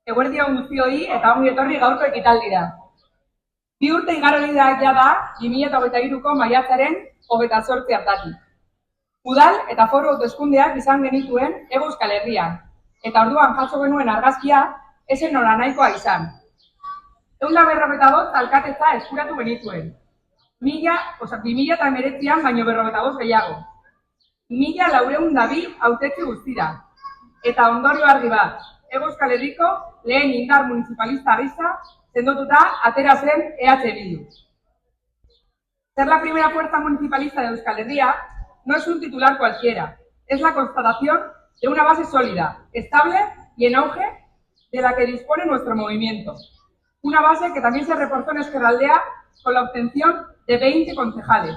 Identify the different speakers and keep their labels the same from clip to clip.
Speaker 1: Eguerdi on guztioi eta ongi etorri gaurko ekitaldira. 2 urte igaro dira jada 2023ko maiatzaren 28 hartatik. Udal eta foru hauteskundeak izan genituen Hego Euskal Herrian, eta orduan jaso genuen argazkia ez zen nolanahikoa izan. 155 alkatetza eskuratu genituen. 2019an baino 45 gehiago. 1402 hautetxe guztira. Eta ondorio argi bat, Hego Euskal Herriko lehen indar municipalista gisa sendotuta atera zen EH Bildu. Ser la primera fuerza municipalista de Euskal Herria no es un titular cualquiera, es la constatación de una base sólida, estable y en auge de la que dispone nuestro movimiento. Una base que también se reforzó en Ezkerraldea con la obtención de 20 concejales,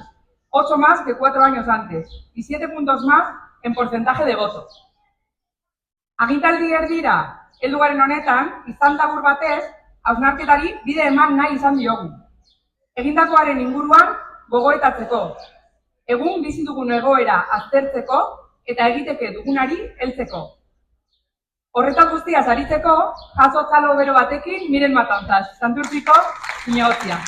Speaker 1: 8 más que 4 años antes y 7 puntos más en porcentaje de votos. Agintaldi erdira, heldu garen honetan, izan labur batez, hausnarketari bide eman nahi izan diogu. Egindakoaren inguruan gogoetatzeko, egun bizi dugun egoera aztertzeko eta egiteke dugunari heltzeko. Horretan guztiaz aritzeko, jaso txalo bero batekin Miren Matanzas, Santurtziko Zinegotzia.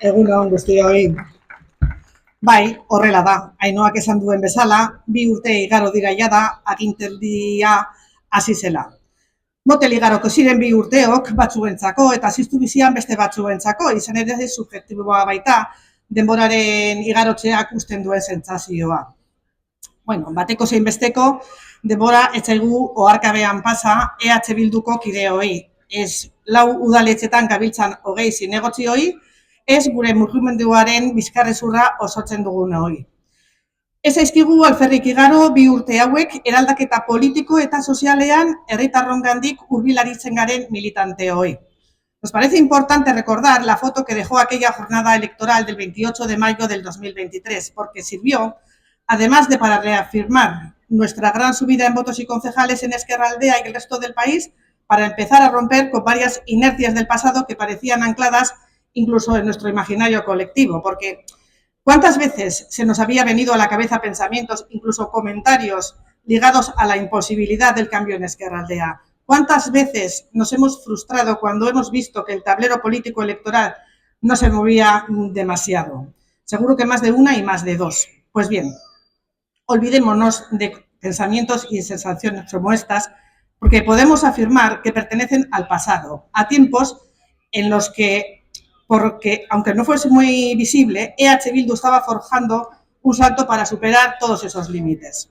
Speaker 2: Egun on guztioi. Bai, horrela da. Ainoak esan duen bezala, 2 urte igaro dira jada, agintaldia hasi zela. Motel igaroko ziren 2 urteok batzuentzako eta ziztu bizian beste batzuentzako, izan ere subjektiboa baita denboraren igarotzeak usten duen sentsazioa. Bateko zein besteko, denbora ez zaigu oharkabean pasa EH Bilduko kideoi. Ez 4 udaletxetan gabiltzan 20 zinegotzioi, ez gure mugimenduaren bizkarrezurra osotzen dugun hori. Ez zaizkigu alferrik igaro 2 urte hauek eraldaketa politiko eta sozialean herritarrongandik hurbilaritzen garen militante hori. Nos parece importante recordar la foto que dejó aquella jornada electoral del 28 de mayo del 2023, porque sirvió, además de para reafirmar nuestra gran subida en votos y concejales en Ezkerraldea y el resto del país, para empezar a romper con varias inercias del pasado que parecían ancladas incluso en nuestro imaginario colectivo, porque ¿cuántas veces se nos había venido a la cabeza pensamientos, incluso comentarios ligados a la imposibilidad del cambio en Ezkerraldea? ¿Cuántas veces nos hemos frustrado cuando hemos visto que el tablero político electoral no se movía demasiado? Seguro que más de una y más de 2. Pues bien, olvidémonos de pensamientos y sensaciones como estas, porque podemos afirmar que pertenecen al pasado, a tiempos en los que, porque aunque no fuese muy visible, EH Bildu estaba forjando un salto para superar todos esos límites.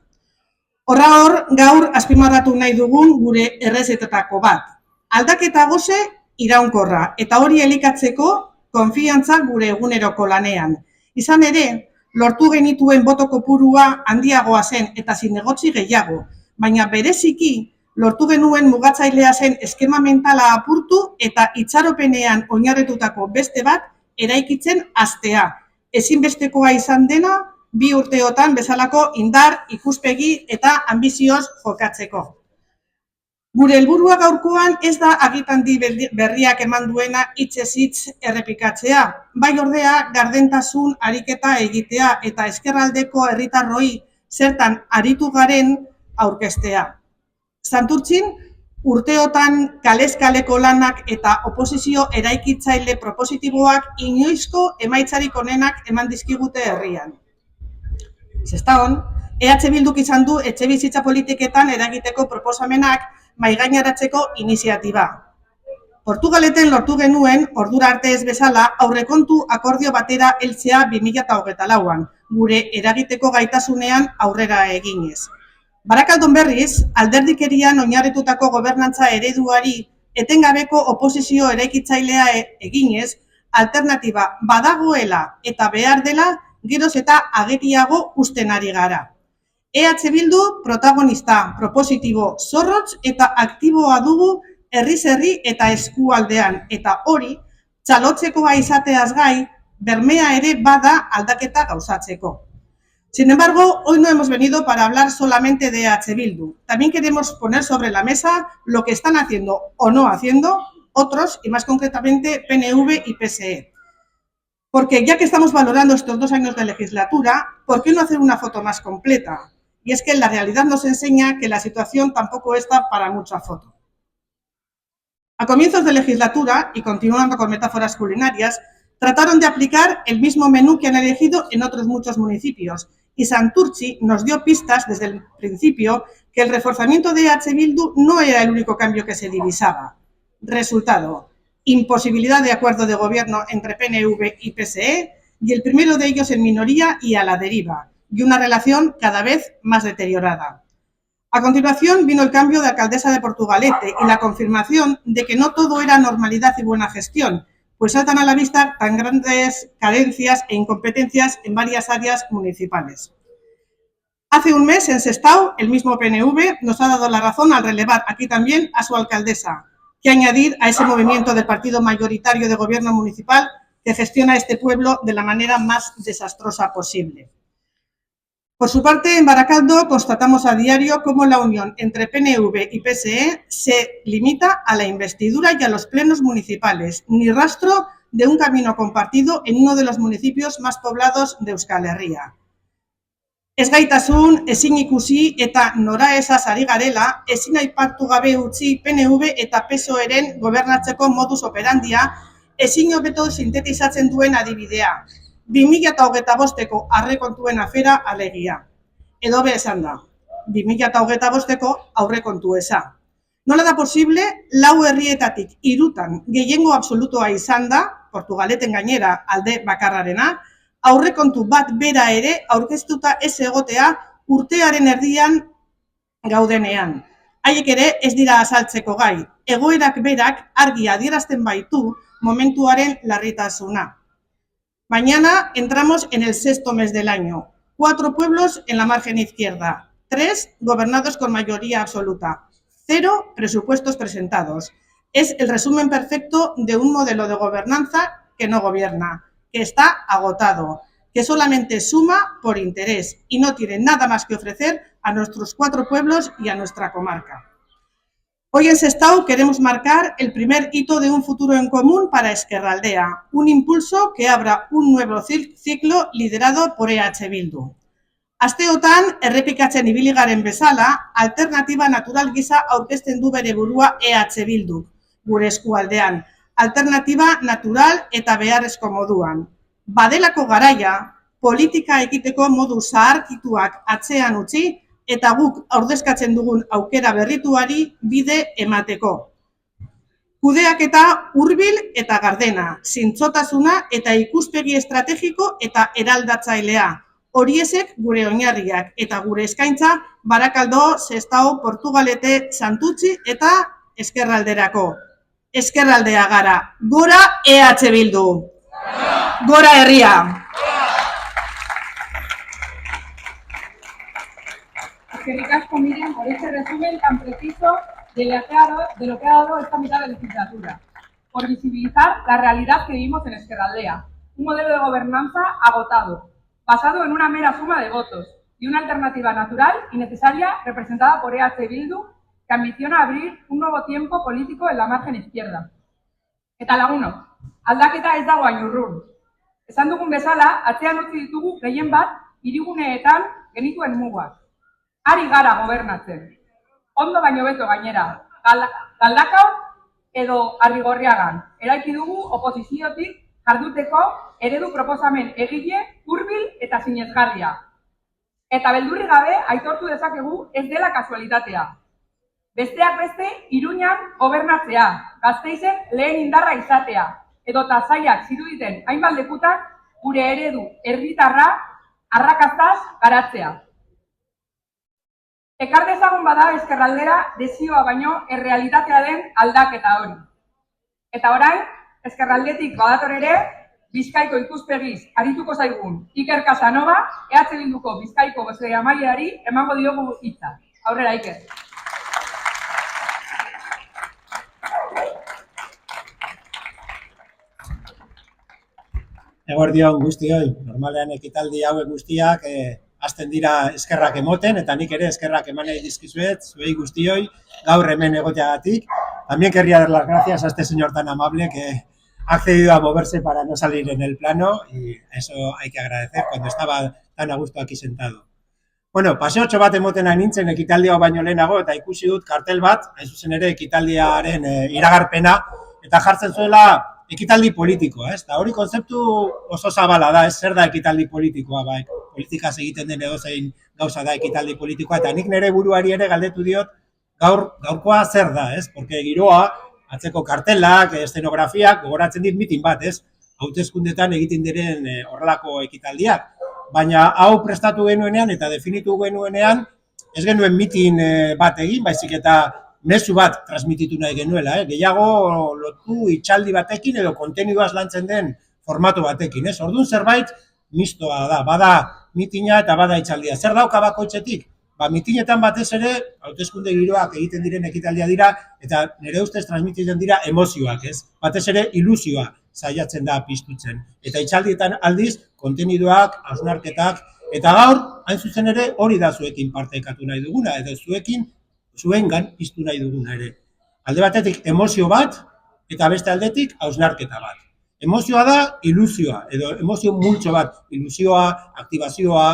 Speaker 2: Horra gaur azpimarratu nahi dugun gure errezetetako bat. Aldaketa gose iraunkorra eta hori elikatzeko konfiantza gure eguneroko lanean. Izan ere, lortu genituen boto kopurua handiagoa zen eta zinegotzi gehiago, baina bereziki lortu genuen mugatzailea zen eskema mentala apurtu eta itxaropenean oinarritutako beste bat eraikitzen hastea. Ezinbestekoa izan dena 2 urteotan bezalako indar, ikuspegi eta ambizioz jokatzeko. Gure helburua gaurkoan ez da agitandi berriak eman duena hitzez hitz errepikatzea, bai ordea gardentasun ariketa egitea eta ezkerraldeko herritarroi zertan aritu garen aurkeztea. Santurtzin, urteotan kalez-kaleko lanak eta oposizio eraikitzaile propositiboak inoizko emaitzarik onenak eman dizkigute herrian. Zestaon, EH Bilduk izan du etxebizitza politiketan eragiteko proposamenak mahaigaineratzeko iniziatiba. Portugaleten lortu genuen, ordura arte ez bezala, aurrekontu akordio batera heltzea 2024an, gure eragiteko gaitasunean aurrera eginez. Barakaldon berriz, alderdikerian oinarritutako gobernantza ereduari etengabeko oposizio eraikitzailea eginez, alternatiba badagoela eta behar dela geroz eta ageriago usten ari gara. EH Bildu protagonista, propositibo, zorrotz eta aktiboa dugu herriz herri eta eskualdean, eta hori, txalotzekoa izateaz gai, bermea ere bada aldaketa gauzatzeko. Sin embargo, hoy no hemos venido para hablar solamente de EH Bildu. También queremos poner sobre la mesa lo que están haciendo o no haciendo otros, y más concretamente PNV y PSE. Porque ya que estamos valorando estos 2 años de legislatura, ¿por qué no hacer una foto más completa? Y es que la realidad nos enseña que la situación tampoco está para mucha foto. A comienzos de legislatura, y continuando con metáforas culinarias, trataron de aplicar el mismo menú que han elegido en otros muchos municipios, y Santurtzi nos dio pistas desde el principio que el reforzamiento de EH Bildu no era el único cambio que se divisaba. Resultado: imposibilidad de acuerdo de gobierno entre PNV y PSE, y el primero de ellos en minoría y a la deriva, y una relación cada vez más deteriorada. A continuación vino el cambio de alcaldesa de Portugalete y la confirmación de que no todo era normalidad y buena gestión, pues saltan a la vista tan grandes carencias e incompetencias en varias áreas municipales. Hace un mes en Sestao, el mismo PNV nos ha dado la razón al relevar aquí también a su alcaldesa, que añadir a ese movimiento del partido mayoritario de gobierno municipal que gestiona este pueblo de la manera más desastrosa posible. Por su parte, en Baracaldo constatamos a diario cómo la unión entre PNV y PSE se limita a la investidura y a los plenos municipales, ni rastro de un camino compartido en uno de los municipios más poblados de Euskal Herria. Ez gaitasun, ezin ikusi eta noraezaz ari garela, ezin aipatu gabe utzi PNV eta PSOE-ren gobernatzeko modus operandia, ezin hobeto sintetizatzen duen adibidea. 2025ko aurrekontuen afera alegia. Edo be esan da, 2025ko aurrekontu eza. Nola da posible, 4 herrietatik 3 gehiengo absolutoa izan da, Portugaleten gainera alde bakarrarena, aurrekontu bat bera ere aurkeztuta ez egotea urtearen erdian gaudenean. Haiek ere ez dira azaltzeko gai, egoerak berak argi adierazten baitu momentuaren larritasuna. Mañana entramos en el 6º mes del año. 4 pueblos en la margen izquierda, 3 gobernados con mayoría absoluta, 0 presupuestos presentados. Es el resumen perfecto de un modelo de gobernanza que no gobierna, que está agotado, que solamente suma por interés y no tiene nada más que ofrecer a nuestros 4 pueblos y a nuestra comarca. Hoy en Sestao queremos marcar el primer hito de un futuro en común para Ezkerraldea, un impulso que abra un nuevo ciclo liderado por EH Bildu. Asteotan, errepikatzen ibili garen bezala, alternatiba natural gisa aurkezten du bere burua EH Bildu, gure eskualdean, alternatiba natural eta beharrezko moduan. Badelako garaia, politika egiteko modu zaharkituak atzean utzi, eta guk ordezkatzen dugun aukera berrituari bide emateko. Kudeaketa hurbil eta gardena, zintzotasuna eta ikuspegi estrategiko eta eraldatzailea. Horiezek gure oinarriak eta gure eskaintza Barakaldo, Sestao, Portugalete, Santurtzi eta Ezkerralderako. Ezkerraldea gara. Gora EH Bildu! Gora herria!
Speaker 1: Eskerrik asko, Miriam, por este resumen tan preciso de lo que ha dado esta mitad de legislatura, por visibilizar la realidad que vivimos en Ezkerraldea, un modelo de gobernanza agotado, basado en una mera suma de votos y una alternativa natural y necesaria representada por EH Bildu, que ambiciona abrir un nuevo tiempo político en la margen izquierda. Eta lagunok, aldaketa ez dago hain urrun. Esan dugun bezala, atzean utzi ditugu gehien bat hiriguneetan genituen mugak. Ari gara gobernatzen. Ondo baino beto gainera. Galdakao edo Arrigorriagan. Eraiki dugu oposiziotik jarduteko eredu proposamen egile, hurbil eta sinesgarria. Eta beldurri gabe aitortu dezakegu ez dela kasualitatea. Besteak beste, Iruñan gobernatzea, Gasteizen lehen indarra izatea, edota zailak ziruditen hainbat lekutan gure eredu herritarra arrakastaz garatzea. Ekar dezagun bada Ezkerraldera desioa baino errealitatea den aldaketa hori. Eta orain, Ezkerraldetik badator ere, Bizkaiko ikuspegiz arituko zaigun Iker Casanova, EH Bilduko Bizkaiko bozeramaileari emango diogu hitza. Aurrera, Iker.
Speaker 3: Eguerdion guztioi, normalean ekitaldi hauek guztiak hasten dira eskerrak emoten, eta nik ere eskerrak eman nahi dizkizuet, zuei guztioi, gaur hemen egoteagatik. También querría dar las gracias a este señor tan amable que accedido a moverse para no salir en el plano y eso hay que agradecer cuando estaba tan a gusto aquí sentado. Bueno, paseotxo bat emoten ari nintzen ekitaldi hau baino lehenago eta ikusi dut kartel bat, hain zuzen ere ekitaldiaren iragarpena eta jartzen zuela ekitaldi politikoa, ez? Eta hori kontzeptu oso zabala da, ez zer da ekitaldi politikoa, ba, politikaz egiten den edozein gauza da ekitaldi politikoa, eta nik nire buruari ere galdetu diot gaurkoa zer da, ez? Porque giroa, atzeko kartelak, eszenografiak, gogoratzen dit mitin bat, ez? Hauteskundetan egiten diren horrelako ekitaldiak. Baina hau prestatu genuenean eta definitu genuenean, ez genuen mitin bat egin, baizik eta mezu bat transmititu nahi genuela, gehiago lotu itxaldi batekin edo konteniduaz lantzen den formato batekin, ez? Orduan zerbait mistoa da, bada mitina eta bada itxaldia. Zer dauka bakoitzetik? Ba, mitinetan batez ere, hauteskunde giroak egiten diren ekitaldia dira, eta nire ustez transmititzen dira emozioak, ez? Batez ere ilusioa saiatzen da piztutzen. Eta itxaldietan aldiz, konteniduak, hausnarketak, eta gaur, hain zuzen ere, hori da zuekin partekatu nahi duguna, edo zuengan piztu nahi duguna ere. Alde batetik emozio bat, eta beste aldetik hausnarketa bat. Emozioa da ilusioa, edo emozio multxo bat, ilusioa, aktibazioa,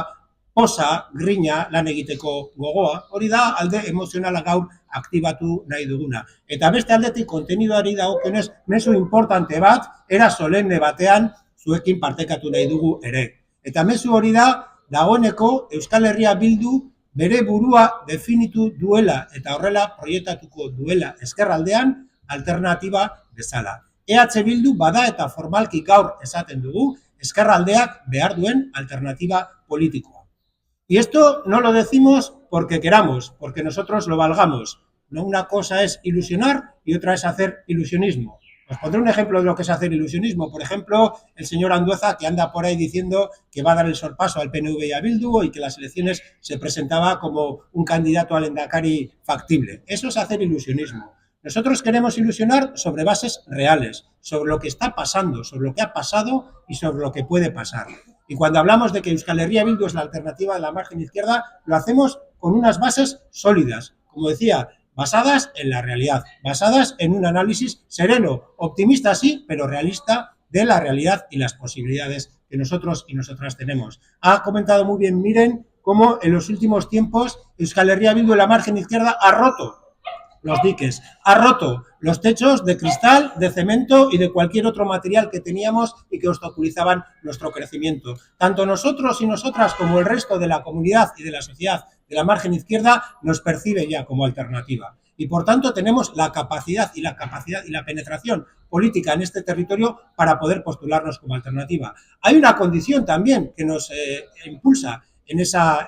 Speaker 3: posa, grina, lan egiteko gogoa, hori da alde emozionala gaur aktibatu nahi duguna. Eta beste aldetik konteniduari dagokionez, mezu importante bat, era solenne batean zuekin partekatu nahi dugu ere. Eta mezu hori da, dagoeneko Euskal Herria Bildu bere burua definitu duela eta horrela proiektatuko duela ezkerraldean alternatiba bezala. EH Bildu bada eta formalki gaur esaten dugu ezkerraldeak behar duen alternatiba politikoa. Y esto no lo decimos porque queramos, porque nosotros lo valgamos. No, una cosa es ilusionar y otra es hacer ilusionismo. Os pondré un ejemplo de lo que es hacer ilusionismo. Por ejemplo, el señor Andueza, que anda por ahí diciendo que va a dar el sorpaso al PNV y a Bildu y que las elecciones se presentaba como un candidato al Lehendakari factible. Eso es hacer ilusionismo. Nosotros queremos ilusionar sobre bases reales, sobre lo que está pasando, sobre lo que ha pasado y sobre lo que puede pasar. Y cuando hablamos de que Euskal Herria Bildu es la alternativa de la margen izquierda, lo hacemos con unas bases sólidas, como decía, basadas en la realidad, basadas en un análisis sereno, optimista sí, pero realista de la realidad y las posibilidades que nosotros y nosotras tenemos. Ha comentado muy bien, miren, cómo en los últimos tiempos Euskal Herria Bildu en la margen izquierda ha roto los diques, ha roto los techos de cristal, de cemento y de cualquier otro material que teníamos y que obstaculizaban nuestro crecimiento. Tanto nosotros y nosotras como el resto de la comunidad y de la sociedad de la margen izquierda nos percibe ya como alternativa. Y por tanto tenemos la capacidad y la penetración política en este territorio para poder postularnos como alternativa. Hay una condición también que nos impulsa en esa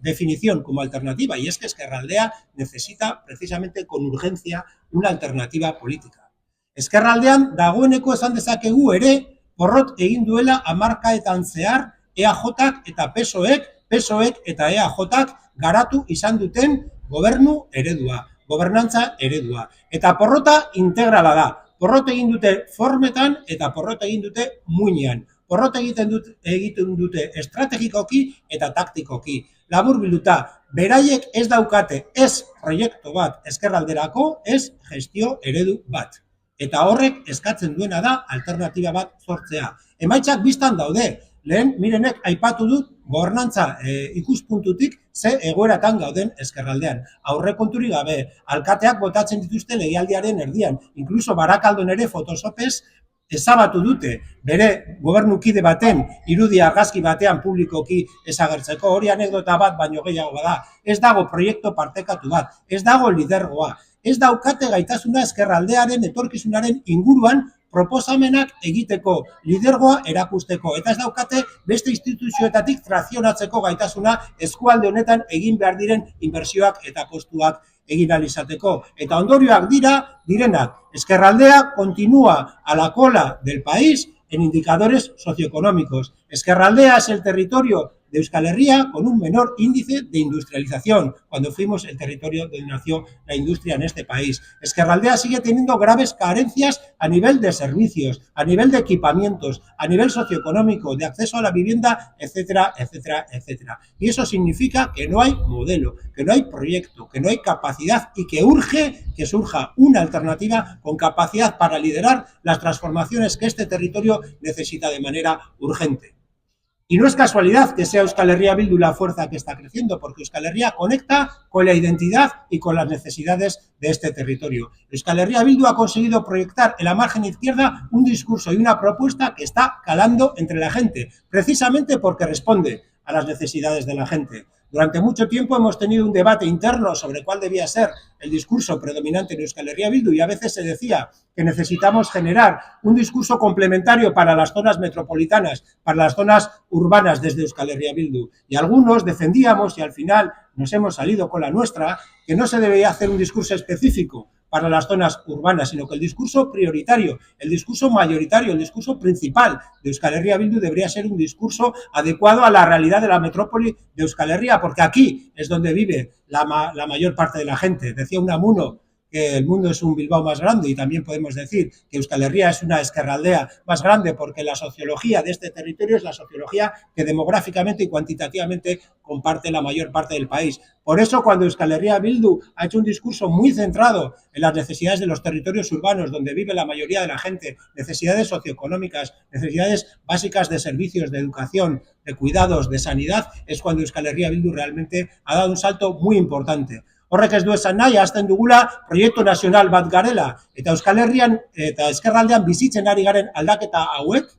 Speaker 3: definición como alternativa, y es que Ezkerraldea necesita precisamente con urgencia una alternativa política. Ezkerraldean dagoeneko esan dezakegu ere porrot egin duela hamarkadetan zehar EAJak eta PSOEk eta EAJak garatu izan duten gobernu eredua, gobernantza eredua. Eta porrota integrala da. Porrot egin dute formetan eta porrot egin dute muinean. Porrot egiten dute estrategikoki eta taktikoki. Laburbilduta, beraiek ez daukate ez proiektu bat ezkerralderako, ez gestio eredu bat. Eta horrek eskatzen duena da alternatiba bat sortzea. Emaitzak biztan daude. Lehen, mirenek aipatu dut gobernantza ikuspuntutik ze egoeratan gauden ezkerraldean. Aurrekonturi gabe, alkateak botatzen dituzte legealdiaren erdian, inkluso Barakaldon ere Photoshopez ezabatu dute bere gobernukide baten irudia argazki batean publikoki ezagertzeko, hori anekdota bat baino gehiago bada. Ez dago proiektu partekatu bat, ez dago lidergoa, ez daukate gaitasuna ezkerraldearen etorkizunaren inguruan proposamenak egiteko, lidergoa erakusteko, eta ez daukate beste instituzioetatik trazionatzeko gaitasuna eskualde honetan egin behar diren inbertsioak eta postuak egin ahal izateko. Eta ondorioak direnak. Ezkerraldea continúa a la cola del país en indicadores socioeconómicos. Ezkerraldea es el territorio de Euskal Herria con un menor índice de industrialización, cuando fuimos el territorio donde nació la industria en este país. Ezkerraldea sigue teniendo graves carencias a nivel de servicios, a nivel de equipamientos, a nivel socioeconómico, de acceso a la vivienda, etcétera, etcétera, etcétera. Y eso significa que no hay modelo, que no hay proyecto, que no hay capacidad y que urge que surja una alternativa con capacidad para liderar las transformaciones que este territorio necesita de manera urgente. Y no es casualidad que sea Euskal Herria Bildu la fuerza que está creciendo, porque Euskal Herria conecta con la identidad y con las necesidades de este territorio. Euskal Herria Bildu ha conseguido proyectar en la margen izquierda un discurso y una propuesta que está calando entre la gente, precisamente porque responde a las necesidades de la gente. Durante mucho tiempo hemos tenido un debate interno sobre cuál debía ser el discurso predominante en Euskal Herria Bildu y a veces se decía que necesitamos generar un discurso complementario para las zonas metropolitanas, para las zonas urbanas desde Euskal Herria Bildu. Y algunos defendíamos, y al final nos hemos salido con la nuestra, que no se debería hacer un discurso específico para las zonas urbanas, sino que el discurso prioritario, el discurso mayoritario, el discurso principal de Euskal Herria Bildu debería ser un discurso adecuado a la realidad de la metrópoli de Euskal Herria, porque aquí es donde vive la mayor parte de la gente. Decía Unamuno que el mundo es un Bilbao más grande y también podemos decir que Euskal Herria es una Ezkerraldea más grande porque la sociología de este territorio es la sociología que demográficamente y cuantitativamente comparte la mayor parte del país. Por eso cuando Euskal Herria Bildu ha hecho un discurso muy centrado en las necesidades de los territorios urbanos donde vive la mayoría de la gente, necesidades socioeconómicas, necesidades básicas de servicios, de educación, de cuidados, de sanidad, es cuando Euskal Herria Bildu realmente ha dado un salto muy importante. Horrek ez du esan nahi, hasten dugula proiektu nazional bat garela, eta Euskal Herrian eta Ezkerraldean bizitzen ari garen aldaketa hauek,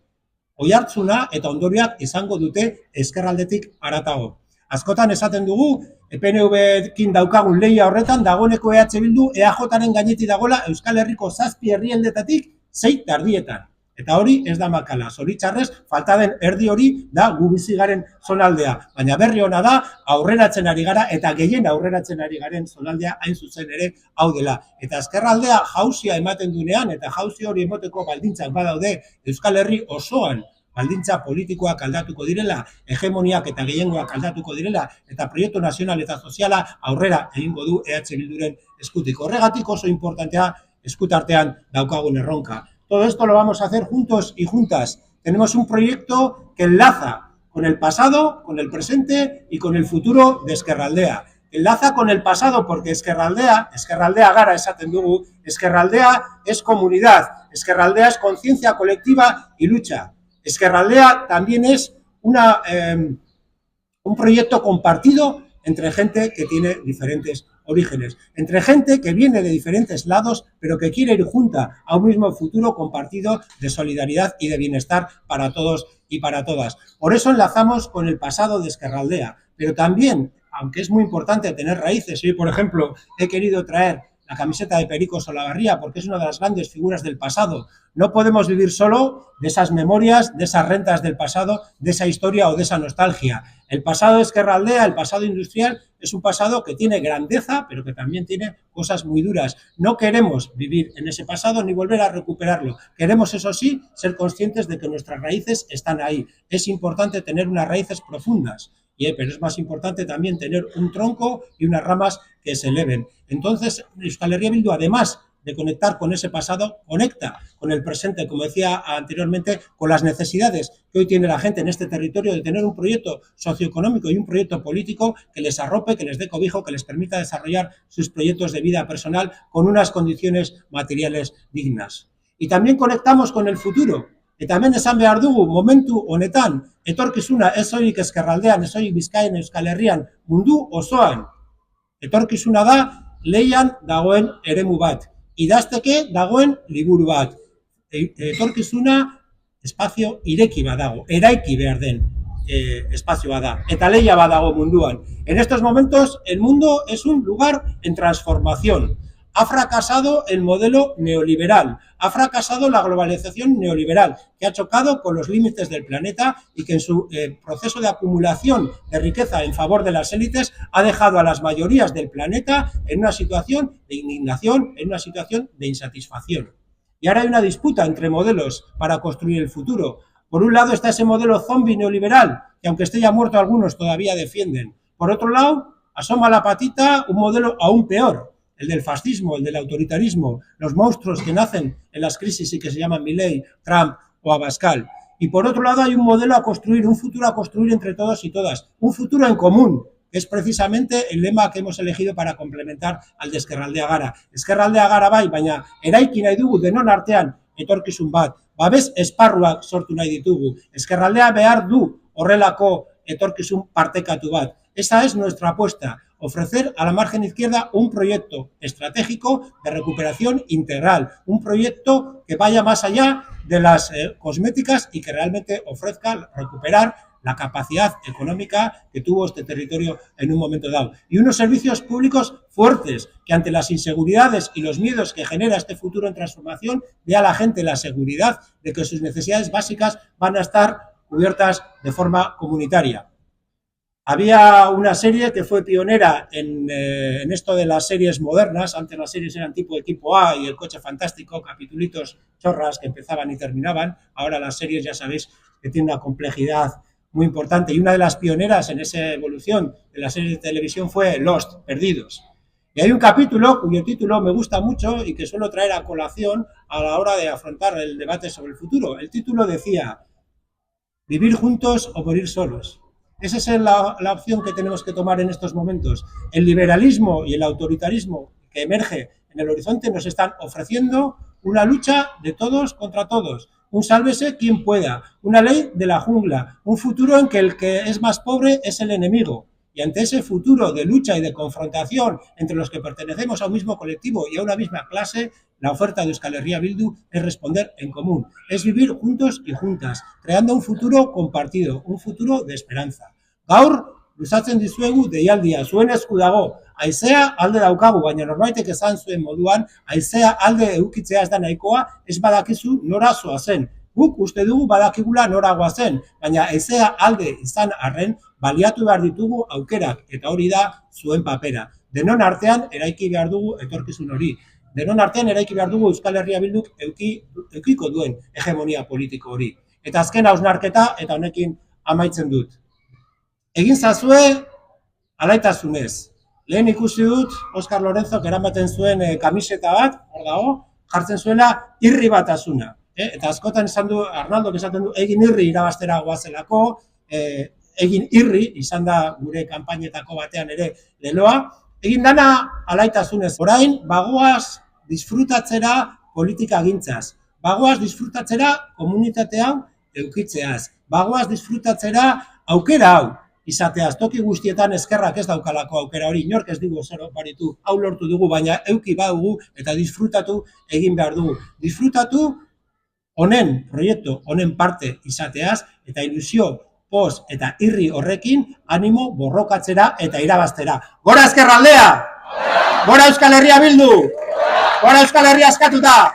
Speaker 3: oihartzuna eta ondorioak izango dute ezkerraldetik haratago. Askotan esaten dugu, PNV-ekin daukagun lehia horretan, dagoeneko EH Bildu EAJ-ren gainetik dagoela Euskal Herriko 7 herrialdetatik 6 erdietan. Eta hori ez da makala, zoritxarrez, falta den erdi hori da gu bizi garen zonaldea. Baina berri ona da, aurreratzen ari gara eta gehien aurreratzen ari garen zonaldea hain zuzen ere hau dela. Eta ezkerraldea jauzia ematen dunean eta jauzi hori emoteko baldintzak badaude Euskal Herri osoan, baldintza politikoak aldatuko direla, hegemoniak eta gehiengoak aldatuko direla, eta proiektu nazional eta soziala aurrera egingo du EH Bilduren eskutik. Horregatik oso importantea eskutartean daukagun erronka. Todo esto lo vamos a hacer juntos y juntas. Tenemos un proyecto que enlaza con el pasado, con el presente y con el futuro de Ezkerraldea. Enlaza con el pasado porque Ezkerraldea gara esaten dugu, Ezkerraldea es comunidad, Ezkerraldea es conciencia colectiva y lucha. Ezkerraldea también es un proyecto compartido entre gente que tiene diferentes orígenes, entre gente que viene de diferentes lados, pero que quiere ir junta a un mismo futuro compartido de solidaridad y de bienestar para todos y para todas. Por eso enlazamos con el pasado de Ezkerraldea, pero también, aunque es muy importante tener raíces, hoy, por ejemplo, he querido traer la camiseta de Perico Solabarría porque es una de las grandes figuras del pasado. No podemos vivir solo de esas memorias, de esas rentas del pasado, de esa historia o de esa nostalgia. El pasado de Ezkerraldea, el pasado industrial, es un pasado que tiene grandeza, pero que también tiene cosas muy duras. No queremos vivir en ese pasado ni volver a recuperarlo. Queremos, eso sí, ser conscientes de que nuestras raíces están ahí. Es importante tener unas raíces profundas, pero es más importante también tener un tronco y unas ramas que se eleven. Entonces, Euskal Herria Bildu, además de conectar con ese pasado, conecta con el presente, como decía anteriormente, con las necesidades que hoy tiene la gente en este territorio de tener un proyecto socioeconómico y un proyecto político que les arrope, que les dé cobijo, que les permita desarrollar sus proyectos de vida personal con unas condiciones materiales dignas. Y también conectamos con el futuro. Eta hemen esan behar dugu, momentu honetan, etorkizuna ez soilik Ezkerraldean, ez soilik Bizkaian, Euskal Herrian, mundu osoan. Etorkizuna da leian dagoen eremu bat. Idazteke dagoen liburu bat. Etorkizuna espazio ireki badago, eraiki behar den espazioa da. Eta leia badago munduan. En estos momentos, el mundo es un lugar en transformación. Ha fracasado el modelo neoliberal, ha fracasado la globalización neoliberal, que ha chocado con los límites del planeta y que en su proceso de acumulación de riqueza en favor de las élites ha dejado a las mayorías del planeta en una situación de indignación, en una situación de insatisfacción. Y ahora hay una disputa entre modelos para construir el futuro. Por un lado está ese modelo zombie neoliberal, que aunque esté ya muerto algunos todavía defienden. Por otro lado, asoma la patita un modelo aún peor, el del fascismo, el del autoritarismo, los monstruos que nacen en las crisis y que se llaman Milei, Trump o Abascal. Y por otro lado hay un modelo a construir, un futuro a construir entre todos y todas, un futuro en común, que es precisamente el lema que hemos elegido para complementar al de Ezkerraldea gara. Ezkerraldea gara bai, baina eraiki nahi dugu denon artean etorkizun bat, babes esparruak sortu nahi ditugu. Ezkerraldea behar du horrelako etorkizun partekatu bat. Esa es nuestra apuesta, ofrecer a la margen izquierda un proyecto estratégico de recuperación integral, un proyecto que vaya más allá de las cosméticas y que realmente ofrezca recuperar la capacidad económica que tuvo este territorio en un momento dado. Y unos servicios públicos fuertes, que ante las inseguridades y los miedos que genera este futuro en transformación, dé a la gente la seguridad de que sus necesidades básicas van a estar cubiertas de forma comunitaria. Había una serie que fue pionera en esto de las series modernas. Antes las series eran tipo Equipo A y El Coche Fantástico, capitulitos chorras que empezaban y terminaban. Ahora las series ya sabéis que tienen una complejidad muy importante, y una de las pioneras en esa evolución de la serie de televisión fue Lost, Perdidos. Y hay un capítulo cuyo título me gusta mucho y que suelo traer a colación a la hora de afrontar el debate sobre el futuro. El título decía: vivir juntos o morir solos. Esa es la opción que tenemos que tomar en estos momentos. El liberalismo y el autoritarismo que emerge en el horizonte nos están ofreciendo una lucha de todos contra todos. Un sálvese quien pueda, una ley de la jungla, un futuro en que el que es más pobre es el enemigo. Y ante ese futuro de lucha y de confrontación entre los que pertenecemos a un mismo colectivo y a una misma clase, la oferta de Euskal Herria Bildu es responder en común, es vivir juntos y juntas, creando un futuro compartido, un futuro de esperanza. Gaur, luzatzen dizuegu deialdia, zuen esku dago, haizea alde daukagu, baina norbaitek esan zuen moduan, haizea alde eukitzea ez da nahikoa, ez badakizu nora zoazen. Guk uste dugu badakigula nora goazen, baina haizea alde izan arren, baliatu behar ditugu aukerak, eta hori da zuen papera. Denon artean eraiki behar dugu etorkizun hori. Denon artean eraiki behar dugu Euskal Herria Bilduk eukiko duen hegemonia politiko hori. Eta azken hausnarketa, eta honekin amaitzen dut. Egin zazue alaitasunez. Lehen ikusi dut Oskar Lorenzok eramaten zuen kamiseta bat, hor dago, jartzen zuela irri batasuna. Eta askotan esan du, Arnaldok esaten du, egin irri irabaztera goazelako, egin irri, izan da gure kanpainetako batean ere leloa, egin dana alaitasunez. Orain, bagoaz disfrutatzera politika gintzaz, bagoaz disfrutatzera komunitatean eukitzeaz, bagoaz disfrutatzera aukera hau izateaz, toki guztietan eskerrak ez daukalako aukera hori, inork ez dugu zer oparitu, hau lortu dugu, baina euki badugu eta disfrutatu egin behar dugu. Disfrutatu honen proiektu, honen parte izateaz, eta ilusio, poz eta irri horrekin animo borrokatzera eta irabaztera. Gora Ezkerraldea! Gora Euskal Herria Bildu! Gora Euskal Herria askatuta!